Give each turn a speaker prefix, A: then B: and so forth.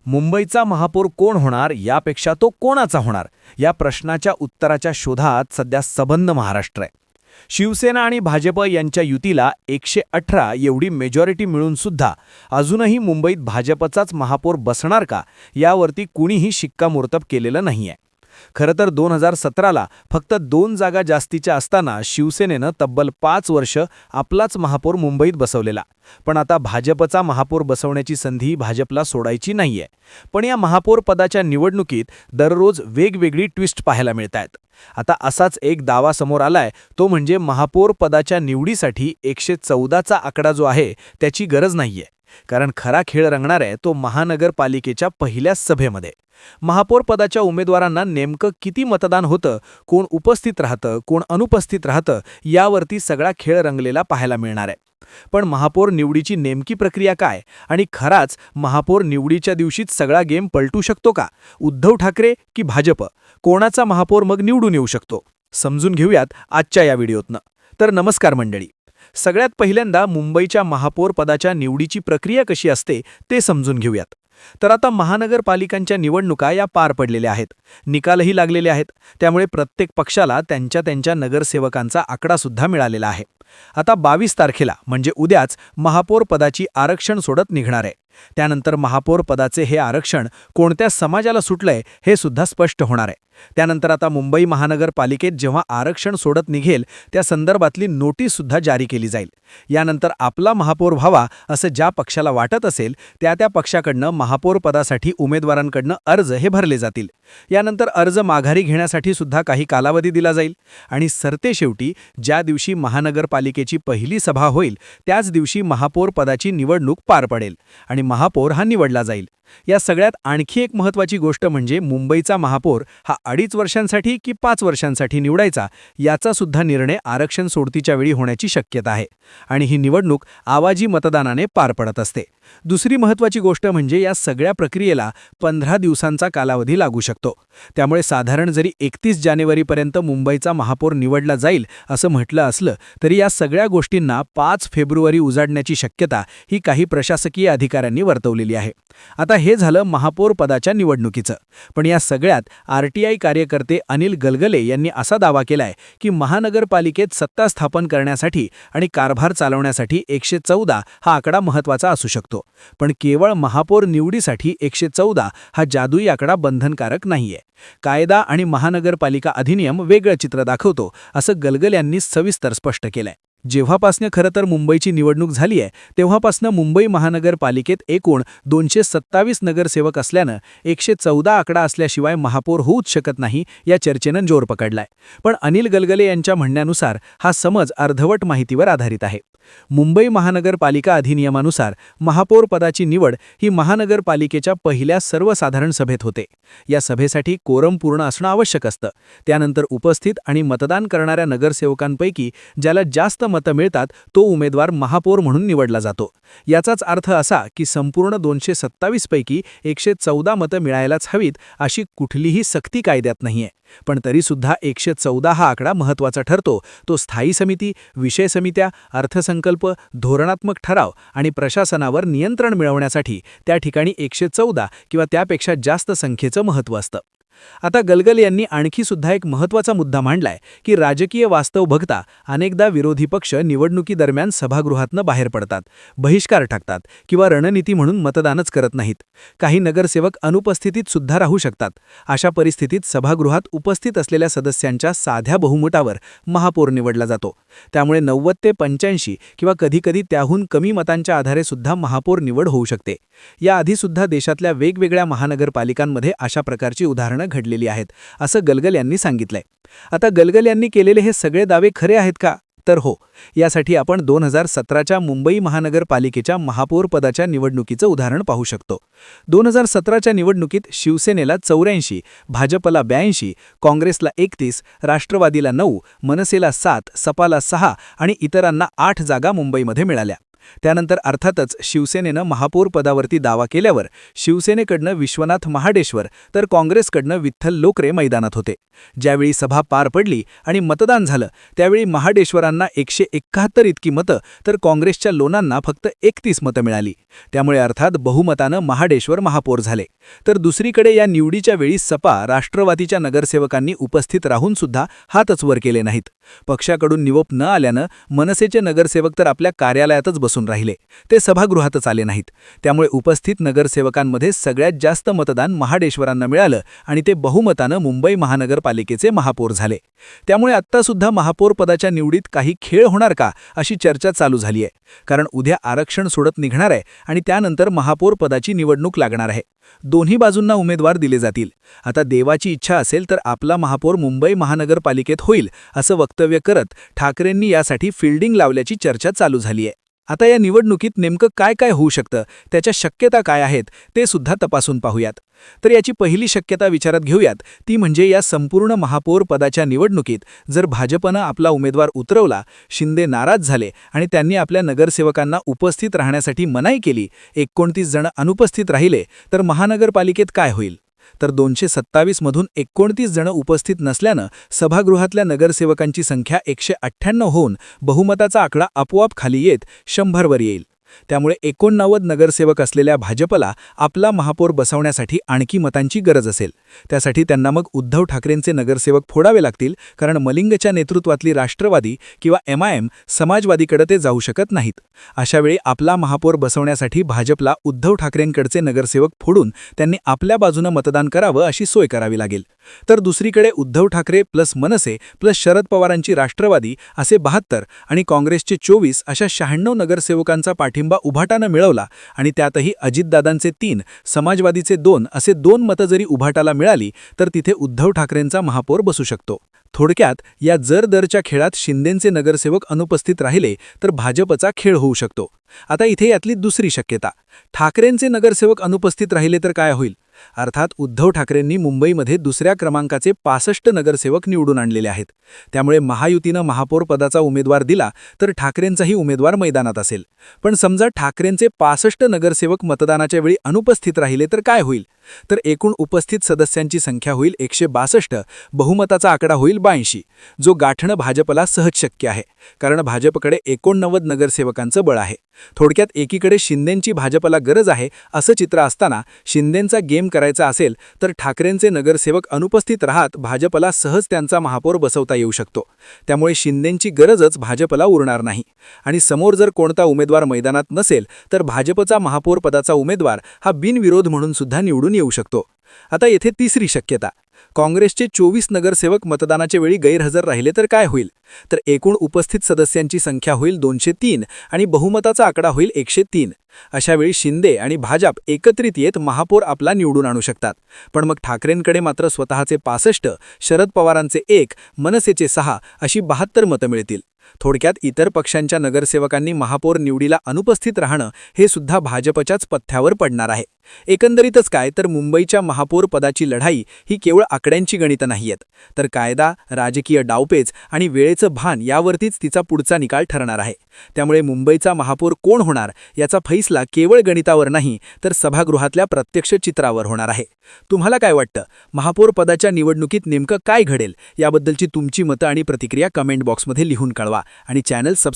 A: मुंबईचा महापौर कोण होणार यापेक्षा तो कोणाचा होणार या प्रश्नाच्या उत्तराच्या शोधात सध्या सबंध महाराष्ट्र आहे. शिवसेना आणि भाजप यांच्या युतीला 118 एवढी मेजॉरिटी मिळून सुद्धा अजूनही मुंबईत भाजपचाच महापौर बसणार का यावरती कुणीही शिक्कामोर्तब केलेलं नाहीये. खरं तर 2017ला फक्त 2 जागा जास्तीच्या असताना शिवसेनेनं तब्बल 5 वर्ष आपलाच महापौर मुंबईत बसवलेला. पण आता भाजपचा महापौर बसवण्याची संधी भाजपला सोडायची नाहीये. पण या महापौर पदाच्या निवडणुकीत दररोज वेगवेगळी ट्विस्ट पाहायला मिळतायत. आता असाच एक दावा समोर आलाय, तो म्हणजे महापौर पदाच्या निवडीसाठी 114चा आकडा जो आहे त्याची गरज नाहीये. कारण खरा खेळ रंगणार आहे तो महानगरपालिकेच्या पहिल्याच सभेमध्ये. महापौर पदाच्या उमेदवारांना नेमकं किती मतदान होतं, कोण उपस्थित राहतं, कोण अनुपस्थित राहतं यावरती सगळा खेळ रंगलेला पाहायला मिळणार आहे. पण महापौर निवडीची नेमकी प्रक्रिया काय आणि खराच महापौर निवडीच्या दिवशीच सगळा गेम पलटू शकतो का? उद्धव ठाकरे की भाजप, कोणाचा महापौर मग निवडून येऊ शकतो? समजून घेऊयात आजच्या या व्हिडिओतनं. तर नमस्कार मंडळी. सगळ्यात पहिल्यांदा मुंबईच्या महापौर पदाच्या निवडीची प्रक्रिया कशी असते ते समजून घेऊयात. तर आता महानगरपालिकांच्या निवडणुका या पार पडलेल्या आहेत, निकालही लागलेले आहेत. त्यामुळे प्रत्येक पक्षाला त्यांच्या नगरसेवकांचा आकडासुद्धा मिळालेला आहे. आता 22 तारखेला म्हणजे उद्याच महापौर पदाची आरक्षण सोडत निघणार आहे. त्यानंतर महापौर पदाचे हे आरक्षण कोणत्या समाजाला सुटलंय हे सुद्धा स्पष्ट होणार आहे. त्यानंतर आता मुंबई महानगरपालिकेत जेव्हा आरक्षण सोडत निघेल त्या संदर्भातली नोटीससुद्धा जारी केली जाईल. यानंतर आपला महापौर व्हावा असं ज्या पक्षाला वाटत असेल त्या पक्षाकडनं महापौर पदासाठी उमेदवारांकडनं अर्ज हे भरले जातील. यानंतर अर्ज माघारी घेण्यासाठी सुद्धा काही कालावधी दिला जाईल. आणि सरतेशेवटी ज्या दिवशी महानगरपालिकेची पहिली सभा होईल त्याच दिवशी महापौर पदाची निवडणूक पार पडेल आणि महापौर हा निवडला जाईल. या सगळ्यात आणखी एक महत्त्वाची गोष्ट म्हणजे मुंबईचा महापौर हा 2.5 वर्षांसाठी की 5 वर्षांसाठी निवडायचा याचा सुद्धा निर्णय आरक्षण सोडतीच्या वेळी होण्याची शक्यता आहे. आणि ही निवडणूक आवाजी मतदानाने पार पडत असते. दुसरी महत्त्वाची गोष्ट म्हणजे या सगळ्या प्रक्रियेला 15 दिवसांचा कालावधी लागू शकतो. त्यामुळे साधारण जरी 31 जानेवारीपर्यंत मुंबईचा महापौर निवडला जाईल असं म्हटलं असलं तरी या सगळ्या गोष्टींना 5 फेब्रुवारी उजाडण्याची शक्यता ही काही प्रशासकीय अधिकाऱ्यांनी वर्तवलेली आहे. आता हे झालं महापौर पदाच्या निवडणुकीचं. पण या सगळ्यात RTI कार्यकर्ते अनिल गलगले यांनी असा दावा केलाय की महानगरपालिकेत सत्ता स्थापन करण्यासाठी आणि कारभार चालवण्यासाठी 114 हा आकडा महत्त्वाचा असू शकतो. पण केवळ महापौर निवडीसाठी 114 हा जादुई आकडा बंधनकारक नाहीये. कायदा आणि महानगरपालिका अधिनियम वेगळं चित्र दाखवतो असं गलगल यांनी सविस्तर स्पष्ट केलंय. जेव्हापासनं खरं तर मुंबईची निवडणूक झाली आहे तेव्हापासनं मुंबई महानगरपालिकेत एकूण 227 नगरसेवक असल्यानं 114 आकडा असल्याशिवाय महापौर होऊच शकत नाही या चर्चेनं जोर पकडलाय. पण अनिल गलगले यांच्या म्हणण्यानुसार हा समज अर्धवट माहितीवर आधारित आहे. मुंबई महानगरपालिका अधिनियमानुसार महापौर पदाची निवड ही महानगरपालिकेच्या पहिल्या सर्वसाधारण सभेत होते. या सभेसाठी कोरम पूर्ण असणं आवश्यक असतं. त्यानंतर उपस्थित आणि मतदान करणाऱ्या नगरसेवकांपैकी ज्याला जास्त मतं मिळतात तो उमेदवार महापौर म्हणून निवडला जातो. याचाच अर्थ असा की संपूर्ण 227 पैकी 114 मतं मिळायलाच हवीत अशी कुठलीही सक्ती कायद्यात नाहीये. पण तरीसुद्धा 114 हा आकडा महत्त्वाचा ठरतो. तो स्थायी समिती, विषय समित्या, अर्थसंकल्प, धोरणात्मक ठराव आणि प्रशासनावर नियंत्रण मिळवण्यासाठी त्या ठिकाणी 114 किंवा त्यापेक्षा जास्त संख्येचं महत्त्व असतं. आता गलगल यांनी आणखी सुद्धा एक महत्त्वाचा मुद्दा मांडलाय की राजकीय वास्तव बघता अनेकदा विरोधी पक्ष निवडणुकीदरम्यान सभागृहातनं बाहेर पडतात, बहिष्कार टाकतात किंवा रणनीती म्हणून मतदानच करत नाहीत. काही नगरसेवक अनुपस्थितीत सुद्धा राहू शकतात. अशा परिस्थितीत सभागृहात उपस्थित असलेल्या सदस्यांच्या साध्या बहुमतावर महापौर निवडला जातो. त्यामुळे 90 ते 85 किंवा कधीकधी त्याहून कमी मतांच्या आधारे सुद्धा महापौर निवड होऊ शकते. याआधी सुद्धा देशातल्या वेगवेगळ्या महानगरपालिकांमध्ये अशा प्रकारची उदाहरणं घडलेली आहेत असं गलगल यांनी सांगितलंय. आता गलगल यांनी केलेले हे सगळे दावे खरे आहेत का? तर हो. यासाठी आपण 2017च्या मुंबई महानगरपालिकेच्या महापौर पदाच्या निवडणुकीचं उदाहरण पाहू शकतो. 2017च्या निवडणुकीत शिवसेनेला 84, भाजपला 82, काँग्रेसला 31, राष्ट्रवादीला 9, मनसेला 7, सपाला 6 आणि इतरांना 8 जागा मुंबईमध्ये मिळाल्या. त्यानंतर अर्थातच शिवसेनेनं महापौर पदावरती दावा केल्यावर शिवसेनेकडनं विश्वनाथ महाडेश्वर तर काँग्रेसकडनं विठ्ठल लोकरे मैदानात होते. ज्यावेळी सभा पार पडली आणि मतदान झालं त्यावेळी महाडेश्वरांना 171 इतकी मतं तर काँग्रेसच्या लोणांना फक्त 31 मतं मिळाली. त्यामुळे अर्थात बहुमतानं महाडेश्वर महापौर झाले. तर दुसरीकडे या निवडीच्या वेळी सपा राष्ट्रवादीच्या नगरसेवकांनी उपस्थित राहून सुद्धा हातच वर केले नाहीत. पक्षाकडून निवप न आल्यानं मनसेचे नगरसेवक तर आपल्या कार्यालयातच बसून राहिले. ते सभागृहातच आले नाहीत. त्यामुळे उपस्थित नगरसेवकांमध्ये सगळ्यात जास्त मतदान महाडेश्वरांना मिळालं आणि ते बहुमतानं मुंबई महानगरपालिकेचे महापौर झाले. त्यामुळे आत्तासुद्धा महापौर पदाच्या निवडीत काही खेळ होणार का अशी चर्चा चालू झाली आहे. कारण उद्या आरक्षण सोडत निघणार आहे आणि त्यानंतर महापौर पदाची निवडणूक लागणार आहे. दोन्ही बाजूंना उमेदवार दिले जातील. आता देवाची इच्छा असेल तर आपला महापौर मुंबई महानगरपालिकेत होईल असं वक्तव्य करत ठाकरेंनी यासाठी फिल्डिंग लावल्याची चर्चा चालू झाली आहे. आता या निवडणुकीत नेमकं काय काय होऊ शकतं, त्याच्या शक्यता काय आहेत ते सुद्धा तपासून पाहूयात. तर याची पहिली शक्यता विचारात घेऊयात, ती म्हणजे या संपूर्ण महापौर पदाच्या निवडणुकीत जर भाजपनं आपला उमेदवार उतरवला, शिंदे नाराज झाले आणि त्यांनी आपल्या नगरसेवकांना उपस्थित राहण्यासाठी मनाई केली, 29 जण अनुपस्थित राहिले, तर महानगरपालिकेत काय होईल? तर 227 मधून 29 जण उपस्थित नसल्यानं सभागृहातल्या नगरसेवकांची संख्या 198 होऊन बहुमताचा आकडा आपोआप खाली येत 100 वर येईल. त्यामुळे 89 नगरसेवक असलेल्या भाजपला आपला महापौर बसवण्यासाठी आणखी मतांची गरज असेल. त्यासाठी त्यांना मग उद्धव ठाकरेंचे नगरसेवक फोडावे लागतील, कारण मलिंगच्या नेतृत्वातली राष्ट्रवादी किंवा MIM समाजवादीकडे ते जाऊ शकत नाहीत. अशावेळी आपला महापौर बसवण्यासाठी भाजपला उद्धव ठाकरेंकडचे नगरसेवक फोडून त्यांनी आपल्या बाजूनं मतदान करावं अशी सोय करावी लागेल. तर दुसरीकडे उद्धव ठाकरे प्लस मनसे प्लस शरद पवारांची राष्ट्रवादी असे 72 आणि काँग्रेसचे 24 अशा 96 नगरसेवकांचा पाठिंबा उभाटानं मिळवला आणि त्यातही अजितदादांचे 3, समाजवादीचे 2 असे 2 मतं जरी उभाटाला मिळाली तर तिथे उद्धव ठाकरेंचा महापौर बसू शकतो. थोडक्यात या जर-दरच्या खेळात शिंदेंचे नगरसेवक अनुपस्थित राहिले तर भाजपचा खेळ होऊ शकतो. आता इथे यातली दुसरी शक्यता, ठाकरेंचे नगरसेवक अनुपस्थित राहिले तर काय होईल? अर्थात उद्धव ठाकरेंनी मुंबईमध्ये दुसऱ्या क्रमांकाचे 65 नगरसेवक निवडून आणलेले आहेत. त्यामुळे महायुतीनं महापौर पदाचा उमेदवार दिला तर ठाकरेंचाही उमेदवार मैदानात असेल. पण समजा ठाकरेंचे 65 नगरसेवक मतदानाच्या वेळी अनुपस्थित राहिले तर काय होईल? तर एकूण उपस्थित सदस्यांची संख्या होईल 162, बहुमताचा आकडा होईल 82, जो गाठणं भाजपला सहज शक्य आहे, कारण भाजपकडे 89 नगरसेवकांचं बळ आहे. थोडक्यात एकीकडे शिंदेंची भाजपला गरज आहे असं चित्र असताना शिंदेंचा गेम करायचा असेल तर ठाकरेंचे नगरसेवक अनुपस्थित राहत भाजपला सहज त्यांचा महापौर बसवता येऊ शकतो. त्यामुळे शिंदेंची गरजच भाजपला उरणार नाही. आणि समोर जर कोणता उमेदवार मैदानात नसेल तर भाजपचा महापौर पदाचा उमेदवार हा बिनविरोध म्हणून सुद्धा निवडून येऊ शकतो. आता येथे तिसरी शक्यता, काँग्रेसचे 24 नगरसेवक मतदानाच्या वेळी गैरहजर राहिले तर काय होईल? तर एकूण उपस्थित सदस्यांची संख्या होईल 203 आणि बहुमताचा आकडा होईल 103. अशावेळी शिंदे आणि भाजप एकत्रित येत महापौर आपला निवडून आणू शकतात. पण मग ठाकरेंकडे मात्र स्वतःचे 65, शरद पवारांचे 1, मनसेचे 6 अशी 72 मतं मिळतील. थोडक्यात इतर पक्षांच्या नगरसेवकांनी महापौर निवडीला अनुपस्थित राहणं हे सुद्धा भाजपच्याच पथ्यावर पडणार आहे. एकंदरीतच काय तर मुंबईच्या महापौर पदाची लढाई ही केवळ आकड्यांची गणितं नाहीयेत, तर कायदा, राजकीय डावपेच आणि वेळेचं भान यावरतीच तिचा पुढचा निकाल ठरणार आहे. त्यामुळे मुंबईचा महापौर कोण होणार याचा फैसला केवळ गणितावर नाही तर सभागृहातल्या प्रत्यक्ष चित्रावर होणार आहे. तुम्हाला काय वाटतं? महापौर पदाच्या निवडणुकीत नेमकं काय घडेल याबद्दलची तुमची मतं आणि प्रतिक्रिया कमेंट बॉक्समध्ये लिहून कळवा आणि चॅनल सबस्क्राईब